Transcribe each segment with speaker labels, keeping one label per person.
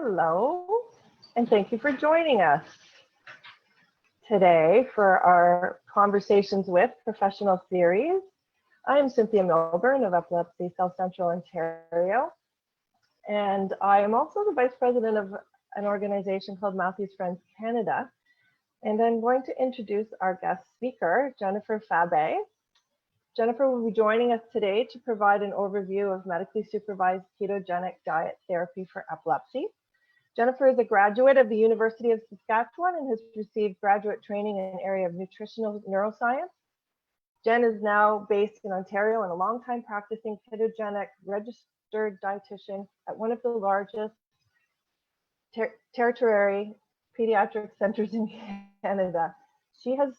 Speaker 1: Hello, and thank you for joining us today for our Conversations with Professional series. I am Cynthia Milburn of Epilepsy, South Central Ontario, and I am also the Vice President of an organization called Matthew's Friends Canada, and I'm going to introduce our guest speaker, Jennifer Fabe. Jennifer will be joining us today to provide an overview of medically supervised ketogenic diet therapy for epilepsy. Jennifer is a graduate of the University of Saskatchewan and has received graduate training in the area of nutritional neuroscience. Jen is now based in Ontario and a longtime practicing ketogenic registered dietitian at one of the largest tertiary pediatric centers in Canada. She has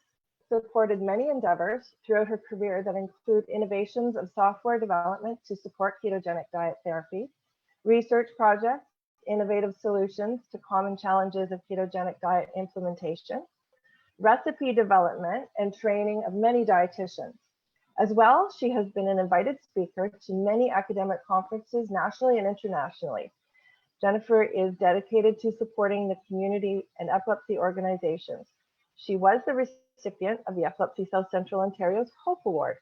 Speaker 1: supported many endeavors throughout her career that include innovations of software development to support ketogenic diet therapy, research projects, innovative solutions to common challenges of ketogenic diet implementation, recipe development, and training of many dietitians. As well, she has been an invited speaker to many academic conferences nationally and internationally. Jennifer is dedicated to supporting the community and epilepsy organizations. She was the recipient of the Epilepsy South Central Ontario's Hope Award.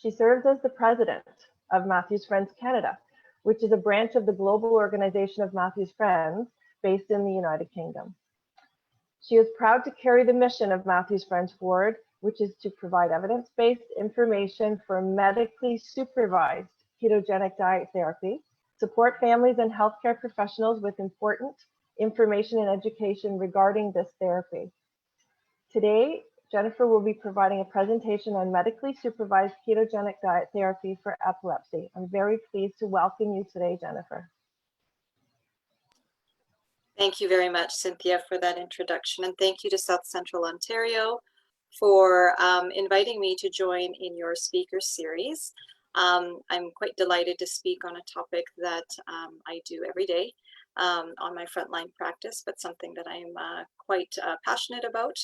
Speaker 1: She serves as the president of Matthew's Friends Canada, which is a branch of the global organization of Matthew's Friends based in the United Kingdom. She is proud to carry the mission of Matthew's Friends forward, which is to provide evidence-based information for medically supervised ketogenic diet therapy, support families and healthcare professionals with important information and education regarding this therapy. Today, Jennifer will be providing a presentation on medically supervised ketogenic diet therapy for epilepsy. I'm very pleased to welcome you today, Jennifer.
Speaker 2: Thank you very much, Cynthia, for that introduction. And thank you to South Central Ontario for inviting me to join in your speaker series. I'm quite delighted to speak on a topic that I do every day on my frontline practice, but something that I'm quite passionate about.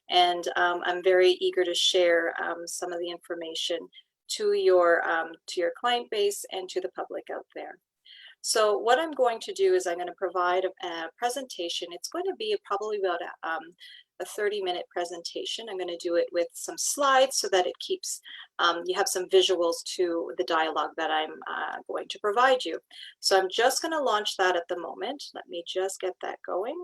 Speaker 2: And I'm very eager to share some of the information to your client base and to the public out there. So what I'm going to do is I'm going to provide a presentation. It's going to be probably about a 30-minute presentation. I'm going to do it with some slides so that it keeps, you have some visuals to the dialogue that I'm going to provide you. So I'm just going to launch that at the moment. Let me just get that going.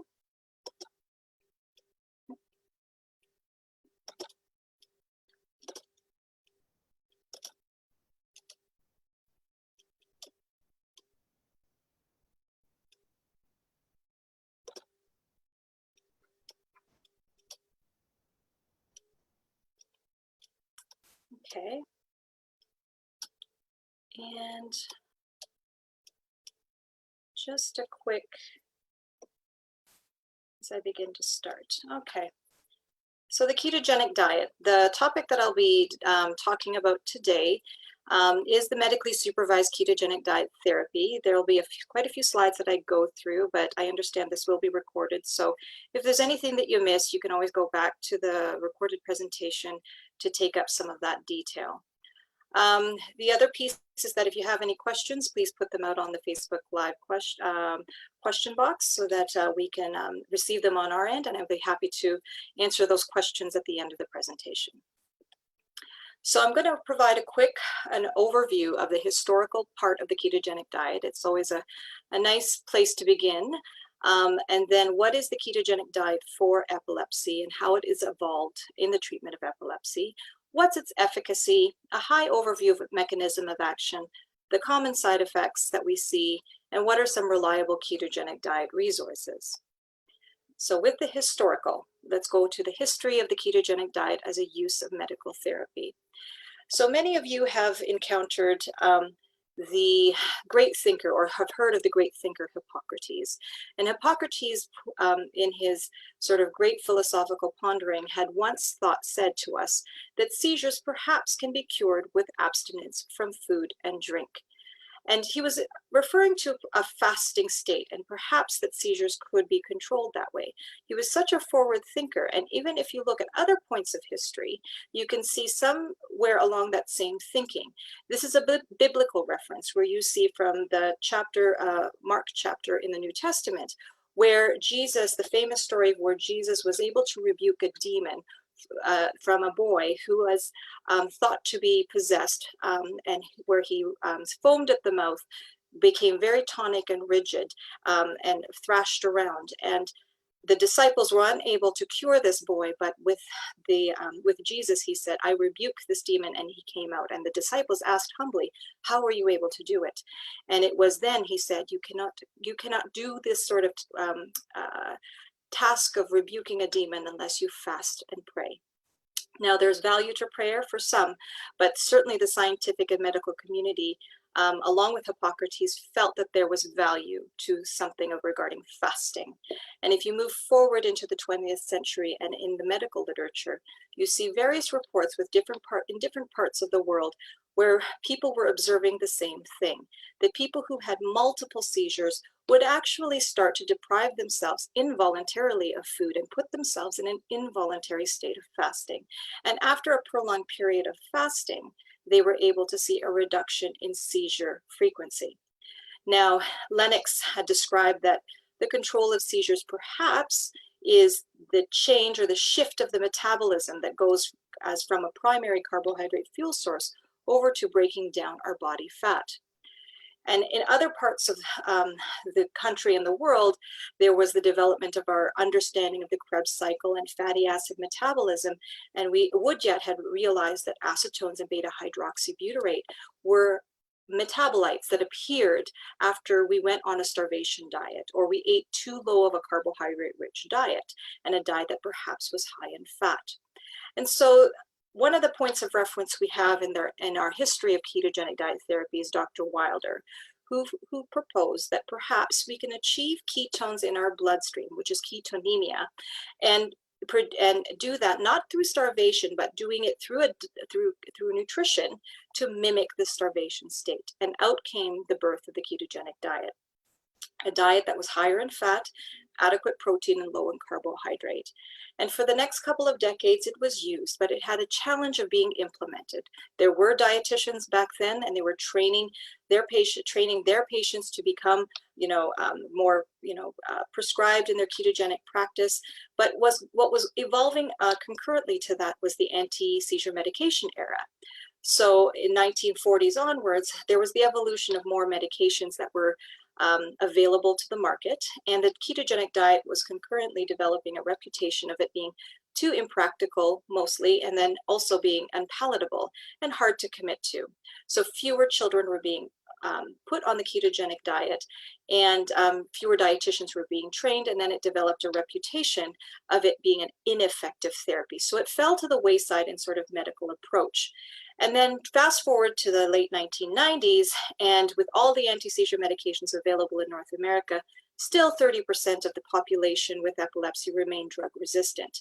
Speaker 2: Okay, and just a quick, as I begin to start. Okay, so the ketogenic diet, the topic that I'll be talking about today is the medically supervised ketogenic diet therapy. There will be quite a few slides that I go through, but I understand this will be recorded. So if there's anything that you miss, you can always go back to the recorded presentation to take up some of that detail. The other piece is that if you have any questions, please put them out on the Facebook Live question box so that we can receive them on our end, and I'll be happy to answer those questions at the end of the presentation. So I'm going to provide an overview of the historical part of the ketogenic diet. It's always a nice place to begin. And then what is the ketogenic diet for epilepsy and how it is evolved in the treatment of epilepsy? What's its efficacy? A high overview of mechanism of action, the common side effects that we see, and what are some reliable ketogenic diet resources? So with the historical, let's go to the history of the ketogenic diet as a use of medical therapy. So many of you have encountered the great thinker or have heard of the great thinker Hippocrates. And Hippocrates, in his sort of great philosophical pondering, had once said to us that seizures perhaps can be cured with abstinence from food and drink. And he was referring to a fasting state, and perhaps that seizures could be controlled that way. He was such a forward thinker. And even if you look at other points of history, you can see somewhere along that same thinking. This is a biblical reference where you see from the chapter, Mark chapter in the New Testament, where Jesus, the famous story of where Jesus was able to rebuke a demon from a boy who was thought to be possessed, and where he foamed at the mouth, became very tonic and rigid, and thrashed around. And the disciples were unable to cure this boy, but with Jesus, he said, "I rebuke this demon," and he came out. And the disciples asked humbly, "How were you able to do it?" And it was then he said, "You cannot do this sort of task of rebuking a demon unless you fast and pray." Now, there's value to prayer for some, but certainly the scientific and medical community, along with Hippocrates, felt that there was value to something regarding fasting. And if you move forward into the 20th century and in the medical literature, you see various reports with in different parts of the world where people were observing the same thing, that people who had multiple seizures would actually start to deprive themselves involuntarily of food and put themselves in an involuntary state of fasting. And after a prolonged period of fasting, they were able to see a reduction in seizure frequency. Now, Lennox had described that the control of seizures perhaps is the change or the shift of the metabolism that goes as from a primary carbohydrate fuel source over to breaking down our body fat. And in other parts of the country and the world, there was the development of our understanding of the Krebs cycle and fatty acid metabolism. And we would yet had realized that acetones and beta hydroxybutyrate were metabolites that appeared after we went on a starvation diet, or we ate too low of a carbohydrate rich diet, and a diet that perhaps was high in fat. And so one of the points of reference we have in our history of ketogenic diet therapy is Dr. Wilder, who proposed that perhaps we can achieve ketones in our bloodstream, which is ketonemia, and do that not through starvation, but doing it through nutrition to mimic the starvation state. And out came the birth of the ketogenic diet, a diet that was higher in fat, adequate protein, and low in carbohydrate. And for the next couple of decades, it was used, but it had a challenge of being implemented. There were dietitians back then, and they were training their patients to become, more, prescribed in their ketogenic practice. But what was evolving concurrently to that was the anti-seizure medication era. So in 1940s onwards, there was the evolution of more medications that were available to the market, and the ketogenic diet was concurrently developing a reputation of it being too impractical mostly, and then also being unpalatable and hard to commit to. So fewer children were being put on the ketogenic diet, and fewer dietitians were being trained, and then it developed a reputation of it being an ineffective therapy. So it fell to the wayside in sort of medical approach. And then fast forward to the late 1990s, and with all the anti-seizure medications available in North America, still 30% of the population with epilepsy remain drug resistant.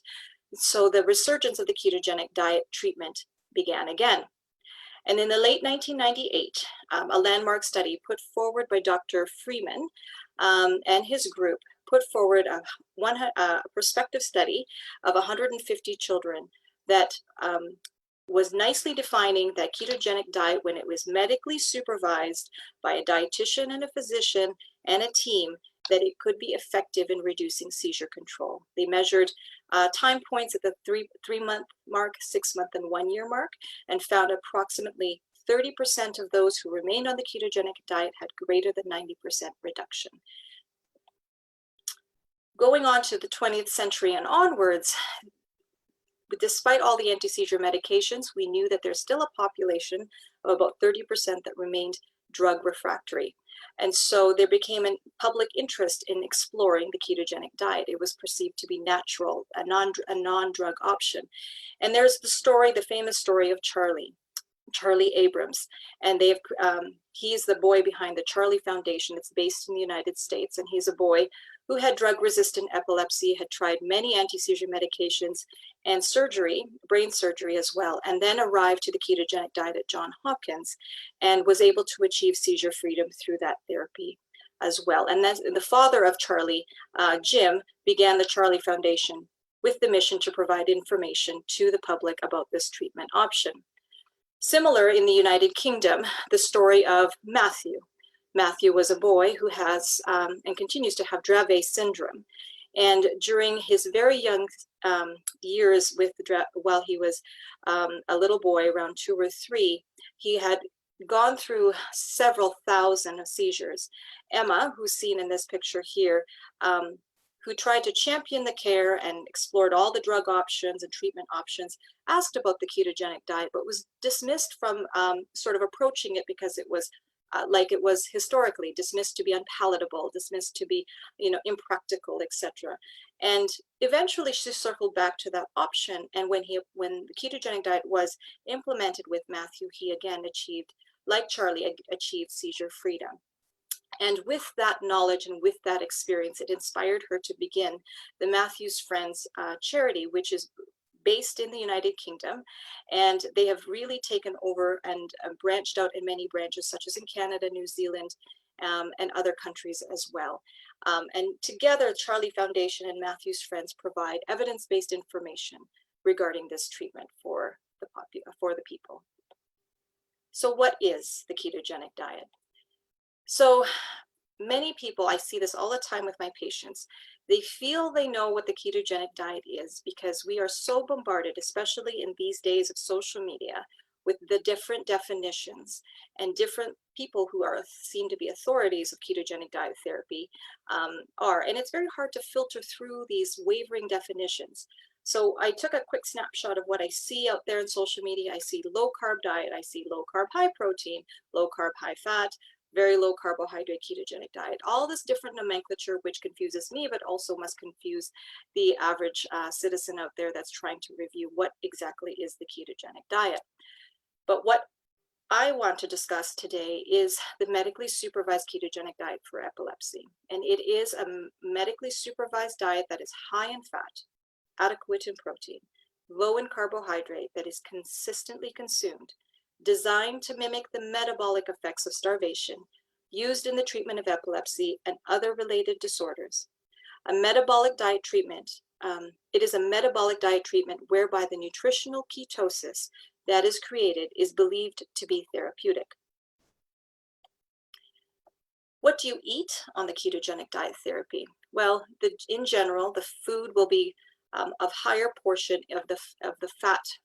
Speaker 2: So the resurgence of the ketogenic diet treatment began again. And in the late 1998, a landmark study put forward by Dr. Freeman and his group put forward a prospective study of 150 children that was nicely defining that ketogenic diet when it was medically supervised by a dietitian and a physician and a team, that it could be effective in reducing seizure control. They measured time points at the three-month mark, 6-month, and 1-year mark, and found approximately 30% of those who remained on the ketogenic diet had greater than 90% reduction. Going on to the 20th century and onwards, despite all the anti-seizure medications, we knew that there's still a population of about 30% that remained drug refractory. And so there became a public interest in exploring the ketogenic diet. It was perceived to be natural, a non-drug option. And there's the famous story of Charlie. Charlie Abrams, and he's the boy behind the Charlie Foundation. It's based in the United States, and he's a boy who had drug-resistant epilepsy, had tried many anti-seizure medications and surgery, brain surgery as well, and then arrived to the ketogenic diet at Johns Hopkins and was able to achieve seizure freedom through that therapy as well. And then the father of Charlie, Jim, began the Charlie Foundation with the mission to provide information to the public about this treatment option. Similar in the United Kingdom, the story of Matthew. Matthew was a boy who has and continues to have Dravet syndrome. And during his very young years while he was a little boy, around 2 or 3, he had gone through several thousand seizures. Emma, who's seen in this picture here, who tried to champion the care and explored all the drug options and treatment options, asked about the ketogenic diet, but was dismissed from sort of approaching it because it was like it was historically dismissed to be unpalatable, dismissed to be, impractical, etc. And eventually she circled back to that option. And when the ketogenic diet was implemented with Matthew, he again achieved, like Charlie, achieved seizure freedom. And with that knowledge and with that experience, it inspired her to begin the Matthew's Friends charity, which is based in the United Kingdom. And they have really taken over and branched out in many branches, such as in Canada, New Zealand, and other countries as well. And together, Charlie Foundation and Matthew's Friends provide evidence-based information regarding this treatment for the people. So what is the ketogenic diet? So many people, I see this all the time with my patients, they feel they know what the ketogenic diet is because we are so bombarded, especially in these days of social media, with the different definitions and different people who are seen to be authorities of ketogenic diet therapy and it's very hard to filter through these wavering definitions. So I took a quick snapshot of what I see out there in social media. I see low carb diet, I see low carb, high protein, low carb, high fat, very low carbohydrate ketogenic diet, all this different nomenclature, which confuses me, but also must confuse the average citizen out there that's trying to review what exactly is the ketogenic diet. But what I want to discuss today is the medically supervised ketogenic diet for epilepsy. And it is a medically supervised diet that is high in fat, adequate in protein, low in carbohydrate, that is consistently consumed, designed to mimic the metabolic effects of starvation, used in the treatment of epilepsy and other related disorders. A metabolic diet treatment, it is a metabolic diet treatment whereby the nutritional ketosis that is created is believed to be therapeutic. What do you eat on the ketogenic diet therapy? Well, in general, the food will be of higher portion of the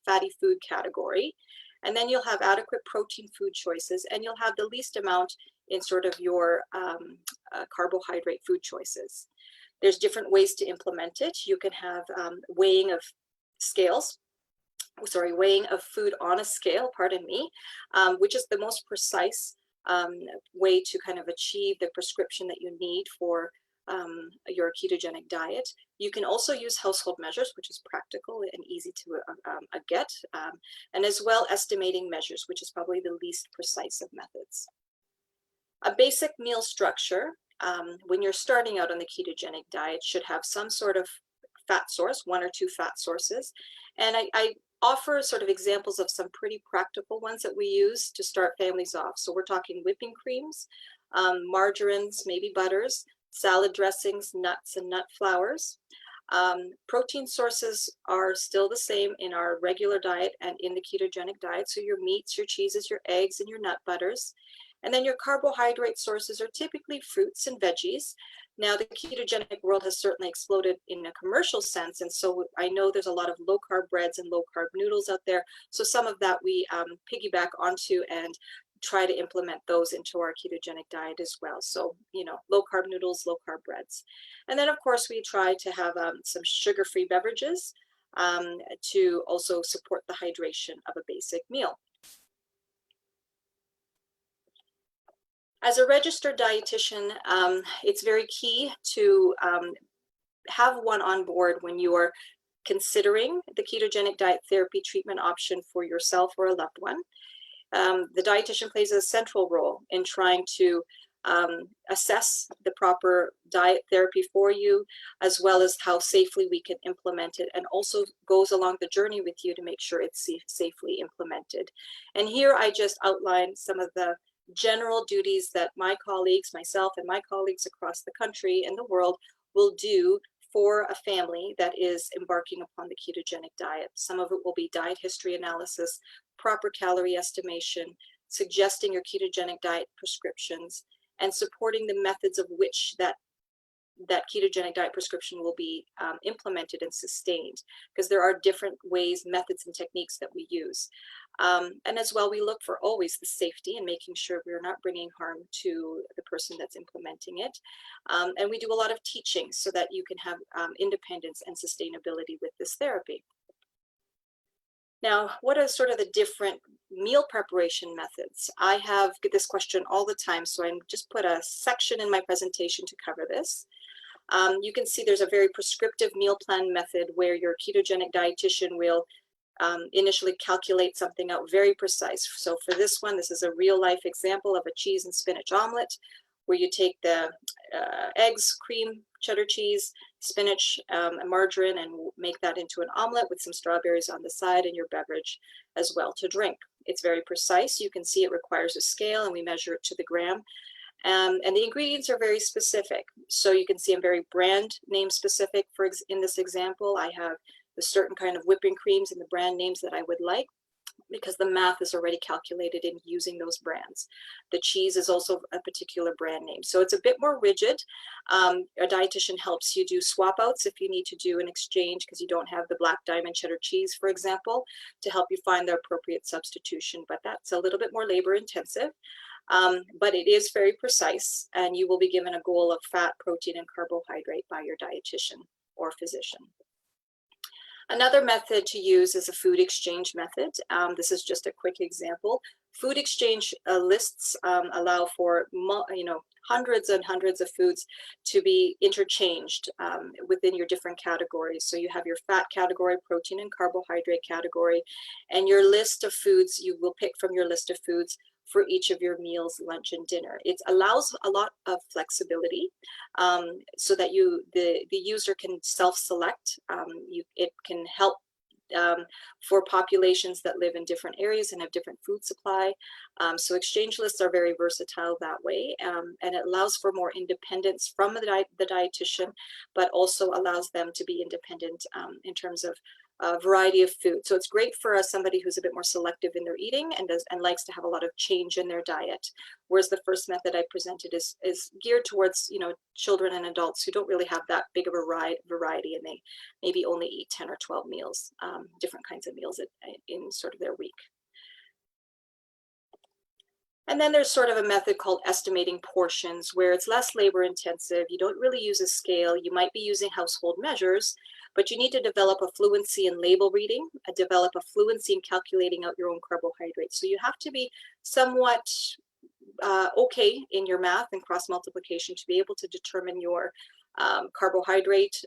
Speaker 2: fatty food category. And then you'll have adequate protein food choices, and you'll have the least amount in sort of your carbohydrate food choices. There's different ways to implement it. You can have weighing of food on a scale, which is the most precise way to kind of achieve the prescription that you need for your ketogenic diet. You can also use household measures, which is practical and easy to get, and as well estimating measures, which is probably the least precise of methods. A basic meal structure when you're starting out on the ketogenic diet should have some sort of fat source, 1 or 2 fat sources. And I offer sort of examples of some pretty practical ones that we use to start families off. So we're talking whipping creams, margarines, maybe butters, salad dressings, nuts and nut flours. Protein sources are still the same in our regular diet and in the ketogenic diet. So your meats, your cheeses, your eggs, and your nut butters. And then your carbohydrate sources are typically fruits and veggies. Now, the ketogenic world has certainly exploded in a commercial sense. And so I know there's a lot of low carb breads and low carb noodles out there. So some of that we piggyback onto and try to implement those into our ketogenic diet as well. So, low carb noodles, low carb breads. And then of course we try to have some sugar-free beverages to also support the hydration of a basic meal. As a registered dietitian, it's very key to have one on board when you are considering the ketogenic diet therapy treatment option for yourself or a loved one. The dietitian plays a central role in trying to assess the proper diet therapy for you, as well as how safely we can implement it, and also goes along the journey with you to make sure it's safely implemented. And here I just outlined some of the general duties that my colleagues, myself and my colleagues across the country and the world will do for a family that is embarking upon the ketogenic diet. Some of it will be diet history analysis, proper calorie estimation, suggesting your ketogenic diet prescriptions, and supporting the methods of which that ketogenic diet prescription will be implemented and sustained, because there are different ways, methods, and techniques that we use. And as well, we look for always the safety and making sure we're not bringing harm to the person that's implementing it. And we do a lot of teaching so that you can have independence and sustainability with this therapy. Now, what are sort of the different meal preparation methods? I get this question all the time, so I just put a section in my presentation to cover this. You can see there's a very prescriptive meal plan method where your ketogenic dietitian will initially calculate something out very precise. So for this one, this is a real life example of a cheese and spinach omelet, where you take the eggs, cream, cheddar cheese, spinach, and margarine, and make that into an omelet with some strawberries on the side and your beverage as well to drink. It's very precise. You can see it requires a scale, and we measure it to the gram. And the ingredients are very specific. So you can see I'm very brand name specific. In this example, I have the certain kind of whipping creams and the brand names that I would like, because the math is already calculated in using those brands. The cheese is also a particular brand name. So it's a bit more rigid. A dietitian helps you do swap outs if you need to do an exchange because you don't have the black diamond cheddar cheese, for example, to help you find the appropriate substitution. But that's a little bit more labor intensive. But it is very precise, and you will be given a goal of fat, protein, and carbohydrate by your dietitian or physician. Another method to use is a food exchange method. This is just a quick example. Food exchange lists allow for hundreds and hundreds of foods to be interchanged within your different categories. So you have your fat category, protein and carbohydrate category, and your list of foods, you will pick from your list of foods for each of your meals, lunch, and dinner. It allows a lot of flexibility so that the user can self-select. It can help for populations that live in different areas and have different food supply. So exchange lists are very versatile that way, and it allows for more independence from the dietitian, but also allows them to be independent in terms of a variety of food. So it's great for somebody who's a bit more selective in their eating and likes to have a lot of change in their diet. Whereas the first method I presented is geared towards children and adults who don't really have that big of a variety, and they maybe only eat 10 or 12 meals, different kinds of meals in sort of their week. And then there's sort of a method called estimating portions, where it's less labor intensive. You don't really use a scale. You might be using household measures, but you need to develop a fluency in label reading, develop a fluency in calculating out your own carbohydrates. So you have to be somewhat okay in your math and cross multiplication to be able to determine your carbohydrate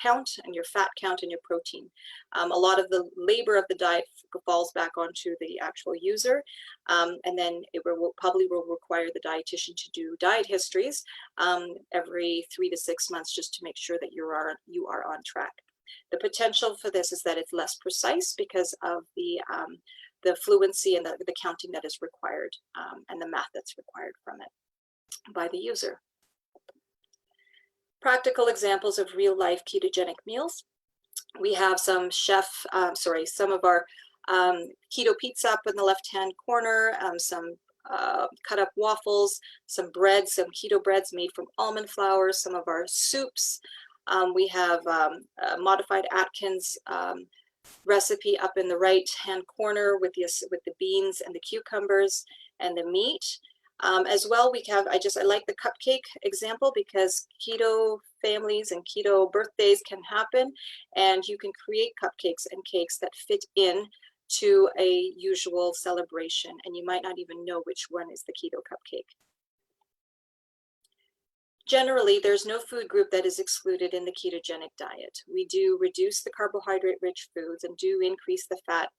Speaker 2: count and your fat count and your protein. A lot of the labor of the diet falls back onto the actual user, and then it probably will require the dietitian to do diet histories every 3 to 6 months, just to make sure that you are on track. The potential for this is that it's less precise because of the fluency and the counting that is required and the math that's required from it by the user. Practical examples of real life ketogenic meals. We have some some of our keto pizza up in the left-hand corner, some cut up waffles, some bread, some keto breads made from almond flour, some of our soups. We have modified Atkins recipe up in the right-hand corner with the beans and the cucumbers and the meat. As well, I like the cupcake example because keto families and keto birthdays can happen, and you can create cupcakes and cakes that fit in to a usual celebration, and you might not even know which one is the keto cupcake. Generally, there's no food group that is excluded in the ketogenic diet. We do reduce the carbohydrate-rich foods and do increase the fat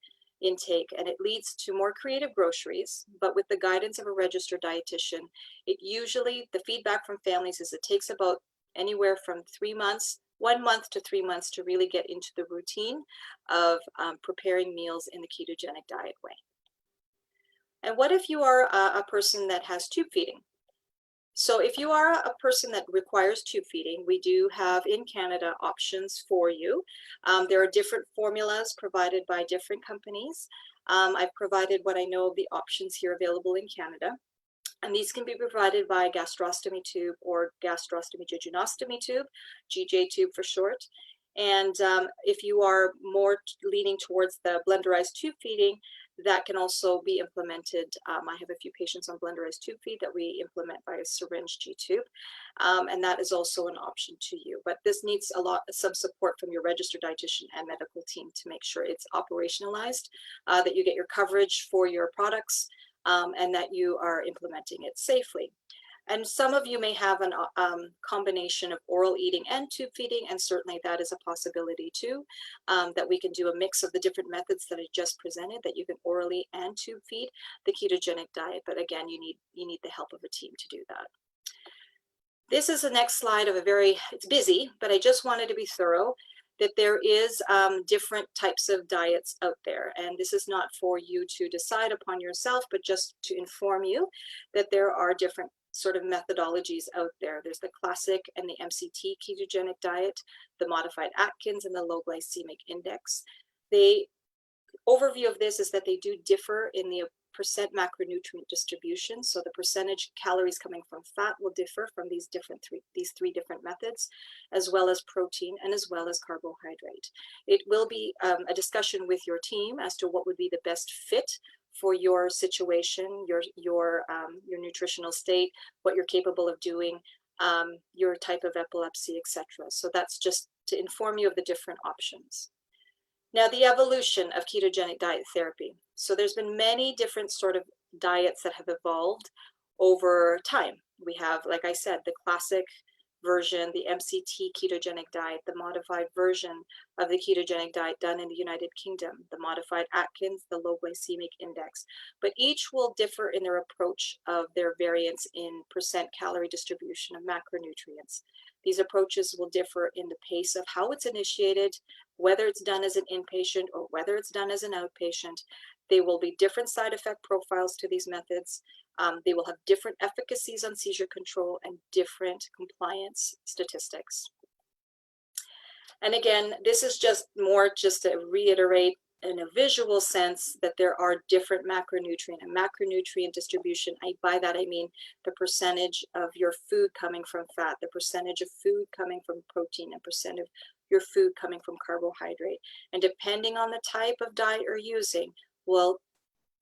Speaker 2: intake, and it leads to more creative groceries. But with the guidance of a registered dietitian, it usually, the feedback from families is it takes about anywhere from 3 months, 1 month to 3 months to really get into the routine of preparing meals in the ketogenic diet way. And what if you are a person that has tube feeding? So if you are a person that requires tube feeding, we do have in Canada options for you. There are different formulas provided by different companies. I've provided what I know of the options here available in Canada. And these can be provided by gastrostomy tube or gastrostomy jejunostomy tube, GJ tube for short. And if you are more leaning towards the blenderized tube feeding, that can also be implemented. I have a few patients on blenderized tube feed that we implement by a syringe G tube, and that is also an option to you. But this needs some support from your registered dietitian and medical team to make sure it's operationalized, that you get your coverage for your products, and that you are implementing it safely. And some of you may have a combination of oral eating and tube feeding, and certainly that is a possibility too, that we can do a mix of the different methods that I just presented, that you can orally and tube feed the ketogenic diet. But again, you need the help of a team to do that. This is the next slide of it's busy, but I just wanted to be thorough, that there is different types of diets out there. And this is not for you to decide upon yourself, but just to inform you that there are different sort of methodologies out there. There's the classic and the MCT ketogenic diet, the modified Atkins, and the low glycemic index. The overview of this is that they do differ in the percent macronutrient distribution. So the percentage calories coming from fat will differ from these three different methods, as well as protein and as well as carbohydrate. It will be a discussion with your team as to what would be the best fit for your situation, your nutritional state, what you're capable of doing, your type of epilepsy, etc. So that's just to inform you of the different options. Now, the evolution of ketogenic diet therapy. So there's been many different sort of diets that have evolved over time. We have, like I said, the classic version, the MCT ketogenic diet, the modified version of the ketogenic diet done in the United Kingdom, the modified Atkins, the low glycemic index. But each will differ in their approach of their variance in percent calorie distribution of macronutrients. These approaches will differ in the pace of how it's initiated, whether it's done as an inpatient or whether it's done as an outpatient. There will be different side effect profiles to these methods. They will have different efficacies on seizure control and different compliance statistics. And again, this is just to reiterate in a visual sense that there are different macronutrient and macronutrient distribution. By that I mean the percentage of your food coming from fat, the percentage of food coming from protein, and percent of your food coming from carbohydrate. And depending on the type of diet you're using will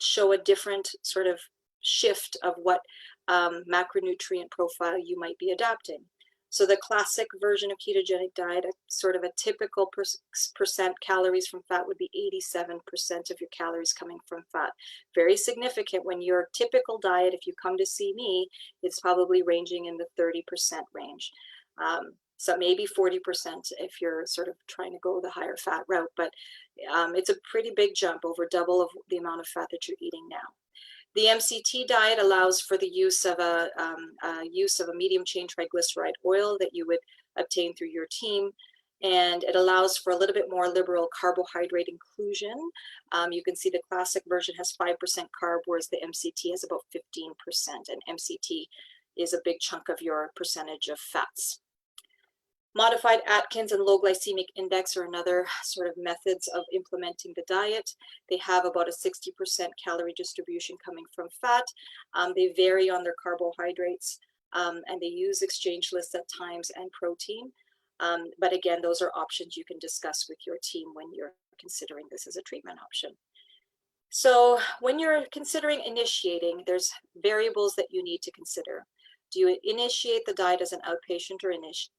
Speaker 2: show a different sort of shift of what macronutrient profile you might be adapting. So the classic version of ketogenic diet, sort of a typical percent calories from fat would be 87% of your calories coming from fat. Very significant when your typical diet, if you come to see me, it's probably ranging in the 30% range. So maybe 40% if you're sort of trying to go the higher fat route, but it's a pretty big jump, over double of the amount of fat that you're eating now. The MCT diet allows for the use of a medium chain triglyceride oil that you would obtain through your team, and it allows for a little bit more liberal carbohydrate inclusion. You can see the classic version has 5% carb, whereas the MCT has about 15%, and MCT is a big chunk of your percentage of fats. Modified Atkins and low glycemic index are another sort of methods of implementing the diet. They have about a 60% calorie distribution coming from fat. They vary on their carbohydrates, and they use exchange lists at times and protein. But again, those are options you can discuss with your team when you're considering this as a treatment option. So when you're considering initiating, there's variables that you need to consider. Do you initiate the diet as an outpatient or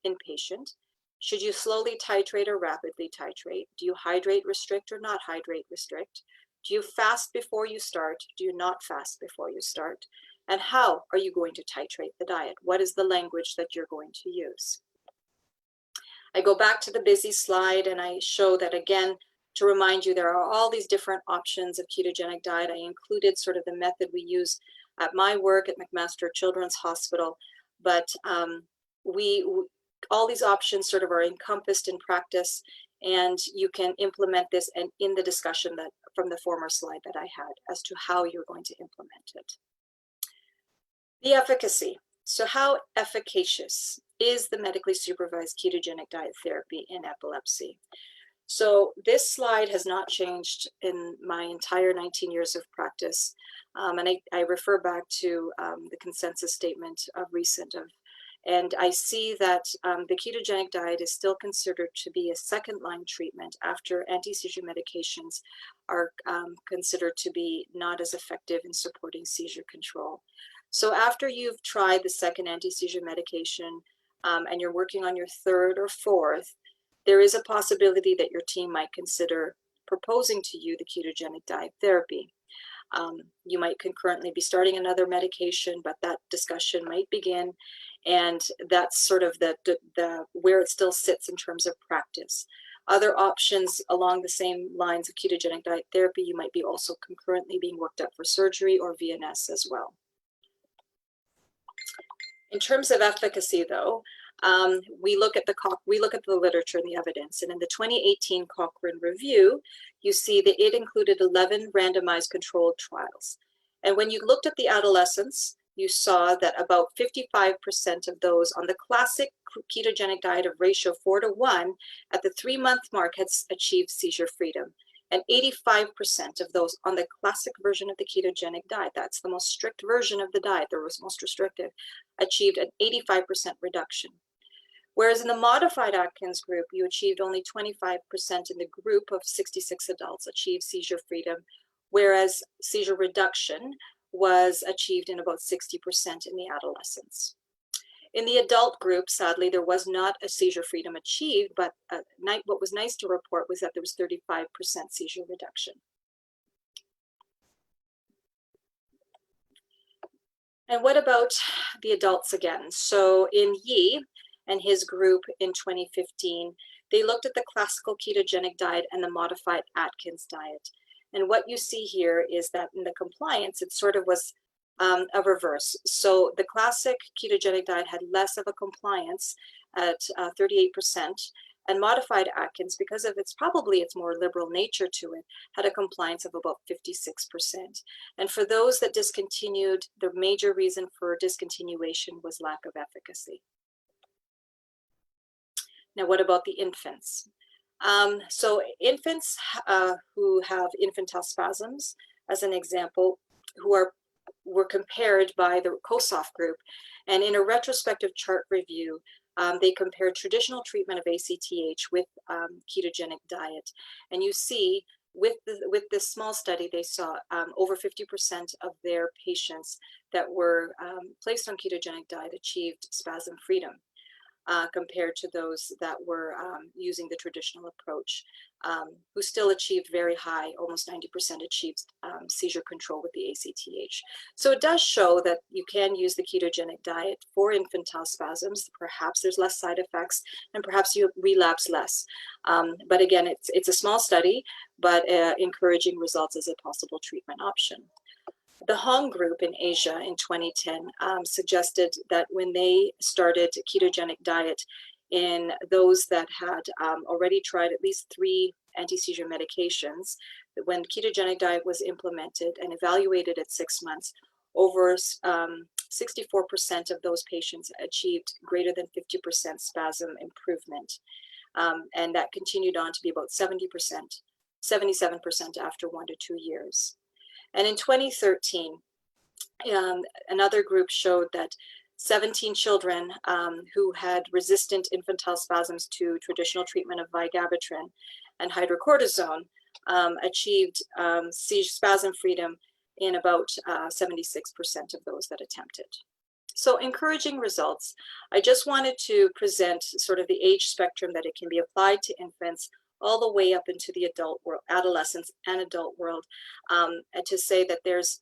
Speaker 2: inpatient? Should you slowly titrate or rapidly titrate? Do you hydrate restrict or not hydrate restrict? Do you fast before you start? Do you not fast before you start? And how are you going to titrate the diet? What is the language that you're going to use? I go back to the busy slide and I show that again, to remind you, there are all these different options of ketogenic diet. I included sort of the method we use at my work at McMaster Children's Hospital, but all these options sort of are encompassed in practice, and you can implement this and in the discussion that from the former slide that I had as to how you're going to implement it. The efficacy. So how efficacious is the medically supervised ketogenic diet therapy in epilepsy? So this slide has not changed in my entire 19 years of practice. And I refer back to the consensus statement of recent and I see that the ketogenic diet is still considered to be a second-line treatment after anti-seizure medications are considered to be not as effective in supporting seizure control. So after you've tried the second anti-seizure medication and you're working on your third or fourth, there is a possibility that your team might consider proposing to you the ketogenic diet therapy. You might concurrently be starting another medication, but that discussion might begin, and that's sort of the where it still sits in terms of practice. Other options along the same lines of ketogenic diet therapy, you might be also concurrently being worked up for surgery or VNS as well. In terms of efficacy, though, we look at the literature and the evidence, and in the 2018 Cochrane review, you see that it included 11 randomized controlled trials. And when you looked at the adolescents, you saw that about 55% of those on the classic ketogenic diet of ratio 4:1 at the 3-month mark had achieved seizure freedom. And 85% of those on the classic version of the ketogenic diet, that's the most strict version of the diet, the most restrictive, achieved an 85% reduction. Whereas in the modified Atkins group, you achieved only 25% in the group of 66 adults achieved seizure freedom, whereas seizure reduction was achieved in about 60% in the adolescents. In the adult group, sadly, there was not a seizure freedom achieved, but what was nice to report was that there was 35% seizure reduction. And what about the adults again? So in Yi and his group in 2015, they looked at the classical ketogenic diet and the modified Atkins diet. And what you see here is that in the compliance, it sort of was a reverse. So the classic ketogenic diet had less of a compliance at 38%, and modified Atkins, because of its more liberal nature to it, had a compliance of about 56%. And for those that discontinued, the major reason for discontinuation was lack of efficacy. Now, what about the infants? So infants who have infantile spasms, as an example, were compared by the COSOF group, and in a retrospective chart review, they compared traditional treatment of ACTH with ketogenic diet. And you see, with this small study, they saw over 50% of their patients that were placed on ketogenic diet achieved spasm freedom. Compared to those that were using the traditional approach, who still achieved very high, almost 90% achieved seizure control with the ACTH. So it does show that you can use the ketogenic diet for infantile spasms. Perhaps there's less side effects, and perhaps you relapse less. But again, it's a small study, but encouraging results as a possible treatment option. The Hong group in Asia in 2010 suggested that when they started ketogenic diet in those that had already tried at least 3 anti-seizure medications, that when ketogenic diet was implemented and evaluated at 6 months, over 64% of those patients achieved greater than 50% spasm improvement. And that continued on to be about 77% after 1 to 2 years. And in 2013, another group showed that 17 children who had resistant infantile spasms to traditional treatment of vigabatrin and hydrocortisone achieved spasm freedom in about 76% of those that attempted. So encouraging results. I just wanted to present sort of the age spectrum that it can be applied to infants all the way up into the adult world, adolescence and adult world, and to say that there's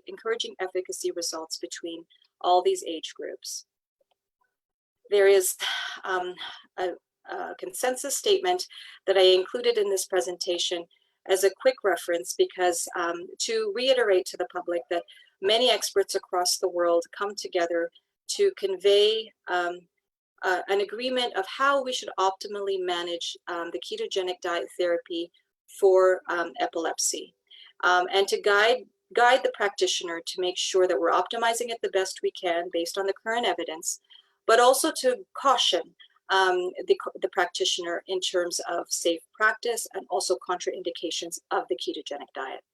Speaker 2: encouraging efficacy results between all these age groups. There is consensus statement that I included in this presentation as a quick reference, because to reiterate to the public that many experts across the world come together to convey an agreement of how we should optimally manage the ketogenic diet therapy for epilepsy, and to guide the practitioner to make sure that we're optimizing it the best we can based on the current evidence, but also to caution the practitioner in terms of safe practice and also contraindications of the ketogenic diet.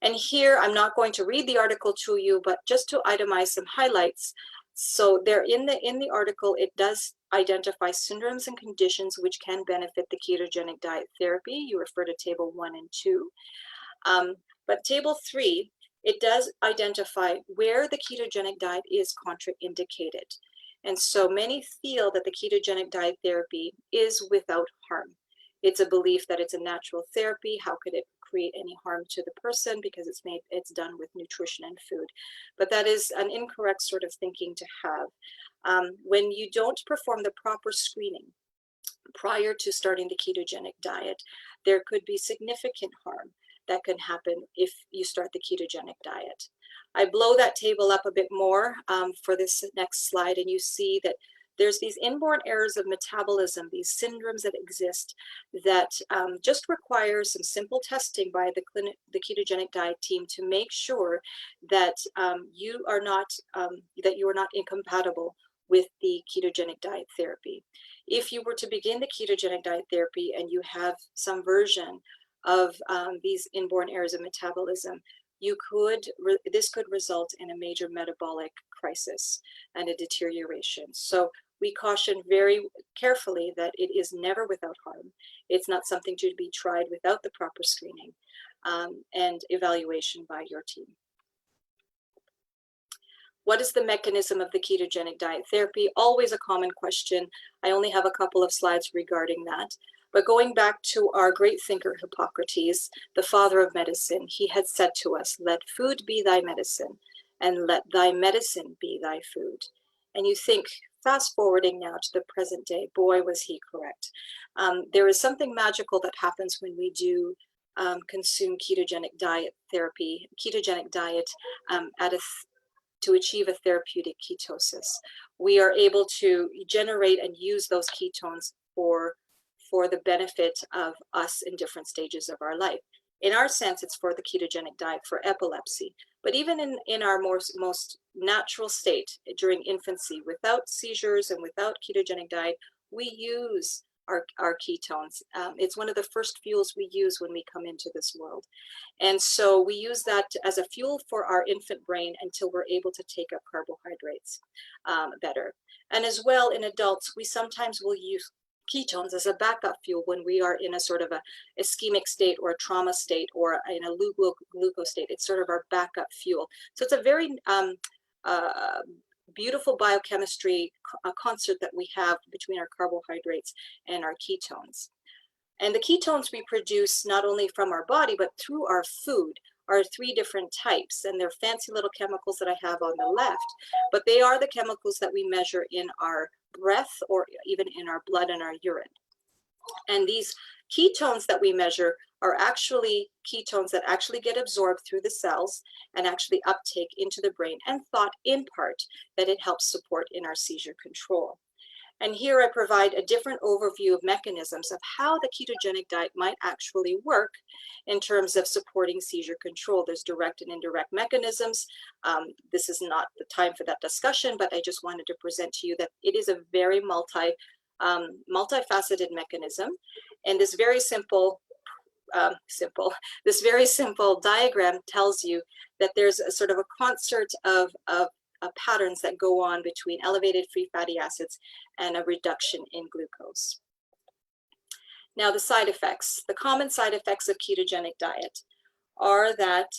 Speaker 2: And here, I'm not going to read the article to you, but just to itemize some highlights. So there in the article, it does identify syndromes and conditions which can benefit the ketogenic diet therapy. You refer to table 1 and 2. But table 3, it does identify where the ketogenic diet is contraindicated. And so many feel that the ketogenic diet therapy is without harm. It's a belief that it's a natural therapy. How could it create any harm to the person because it's done with nutrition and food? But that is an incorrect sort of thinking to have. When you don't perform the proper screening prior to starting the ketogenic diet, there could be significant harm that can happen if you start the ketogenic diet. I blow that table up a bit more for this next slide, and you see that there's these inborn errors of metabolism, these syndromes that exist that just require some simple testing by the ketogenic diet team to make sure that you are not incompatible with the ketogenic diet therapy. If you were to begin the ketogenic diet therapy and you have some version of these inborn errors of metabolism, this could result in a major metabolic crisis and a deterioration. So we caution very carefully that it is never without harm. It's not something to be tried without the proper screening and evaluation by your team. What is the mechanism of the ketogenic diet therapy? Always a common question. I only have a couple of slides regarding that. But going back to our great thinker Hippocrates, the father of medicine, he had said to us, "Let food be thy medicine, and let thy medicine be thy food." And you think, fast forwarding now to the present day, boy, was he correct. There is something magical that happens when we do consume ketogenic diet therapy, ketogenic diet to achieve a therapeutic ketosis. We are able to generate and use those ketones for the benefit of us in different stages of our life. In our sense, it's for the ketogenic diet for epilepsy, but even in our most natural state during infancy, without seizures and without ketogenic diet, we use our ketones. It's one of the first fuels we use when we come into this world. And so we use that as a fuel for our infant brain until we're able to take up carbohydrates better. And as well, in adults, we sometimes will use ketones as a backup fuel when we are in a sort of a ischemic state or a trauma state or in a glucose state. It's sort of our backup fuel. So it's a very beautiful biochemistry concert that we have between our carbohydrates and our ketones. And the ketones we produce not only from our body, but through our food are 3 different types. And they're fancy little chemicals that I have on the left, but they are the chemicals that we measure in our breath or even in our blood and our urine. And these ketones that we measure are actually ketones that actually get absorbed through the cells and actually uptake into the brain, and thought in part that it helps support in our seizure control. And here I provide a different overview of mechanisms of how the ketogenic diet might actually work in terms of supporting seizure control. There's direct and indirect mechanisms. This is not the time for that discussion, but I just wanted to present to you that it is a very multifaceted mechanism. And this very simple diagram tells you that there's a sort of a concert of patterns that go on between elevated free fatty acids and a reduction in glucose. Now, the side effects. The common side effects of ketogenic diet are that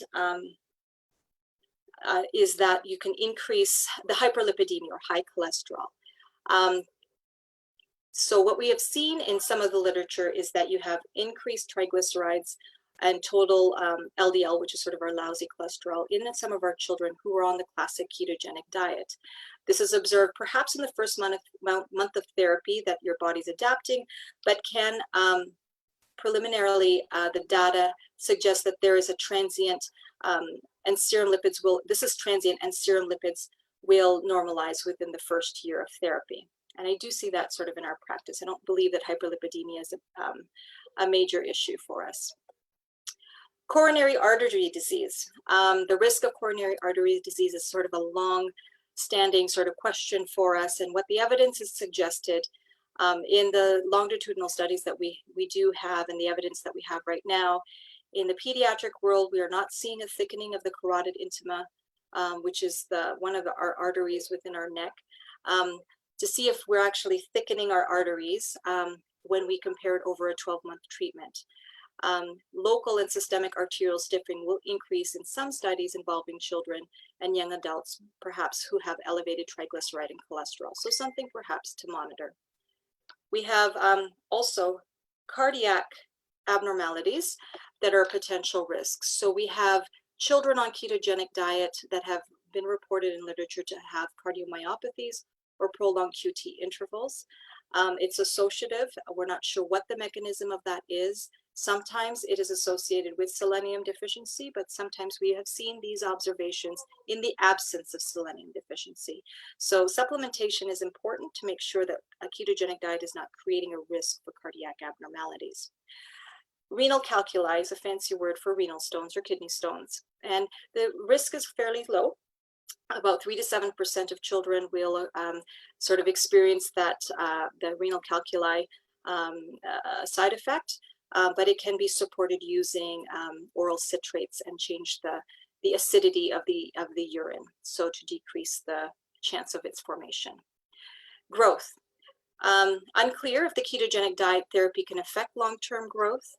Speaker 2: you can increase the hyperlipidemia or high cholesterol. So what we have seen in some of the literature is that you have increased triglycerides and total LDL, which is sort of our lousy cholesterol, in some of our children who are on the classic ketogenic diet. This is observed perhaps in the first month of therapy that your body's adapting, but can preliminarily, the data suggests that there is a transient and serum lipids this is transient and serum lipids will normalize within the first year of therapy. And I do see that sort of in our practice. I don't believe that hyperlipidemia is a major issue for us. Coronary artery disease. The risk of coronary artery disease is sort of a long-standing sort of question for us, and what the evidence has suggested in the longitudinal studies that we do have and the evidence that we have right now, in the pediatric world, we are not seeing a thickening of the carotid intima, which is one of our arteries within our neck, to see if we're actually thickening our arteries when we compare it over a 12-month treatment. Local and systemic arterial stiffening will increase in some studies involving children and young adults, perhaps who have elevated triglyceride and cholesterol. So something perhaps to monitor. We have also cardiac abnormalities that are potential risks. So we have children on ketogenic diet that have been reported in literature to have cardiomyopathies or prolonged QT intervals. It's associative. We're not sure what the mechanism of that is. Sometimes it is associated with selenium deficiency, but sometimes we have seen these observations in the absence of selenium deficiency. So supplementation is important to make sure that a ketogenic diet is not creating a risk for cardiac abnormalities. Renal calculi is a fancy word for renal stones or kidney stones, and the risk is fairly low. About 3 to 7% of children will sort of experience that the renal calculi side effect. But it can be supported using oral citrates and change the acidity of the urine, so to decrease the chance of its formation. Growth. Unclear if the ketogenic diet therapy can affect long-term growth.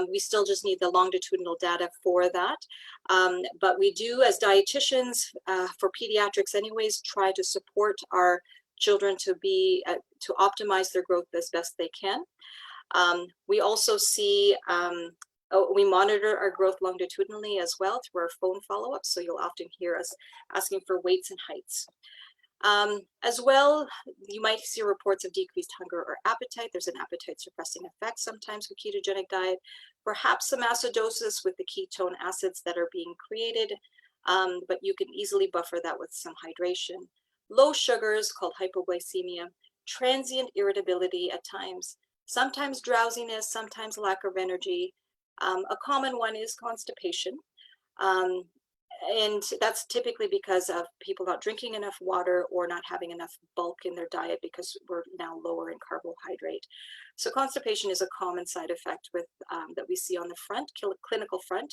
Speaker 2: We still just need the longitudinal data for that. But we do, as dietitians, for pediatrics anyways, try to support our children to optimize their growth as best they can. We also see, we monitor our growth longitudinally as well through our phone follow-ups. So you'll often hear us asking for weights and heights. As well, you might see reports of decreased hunger or appetite. There's an appetite suppressing effect sometimes with ketogenic diet, perhaps some acidosis with the ketone acids that are being created, but you can easily buffer that with some hydration. Low sugars called hypoglycemia, transient irritability at times, sometimes drowsiness, sometimes lack of energy. A common one is constipation. And that's typically because of people not drinking enough water or not having enough bulk in their diet because we're now lower in carbohydrate. So constipation is a common side effect with that we see on the front, clinical front.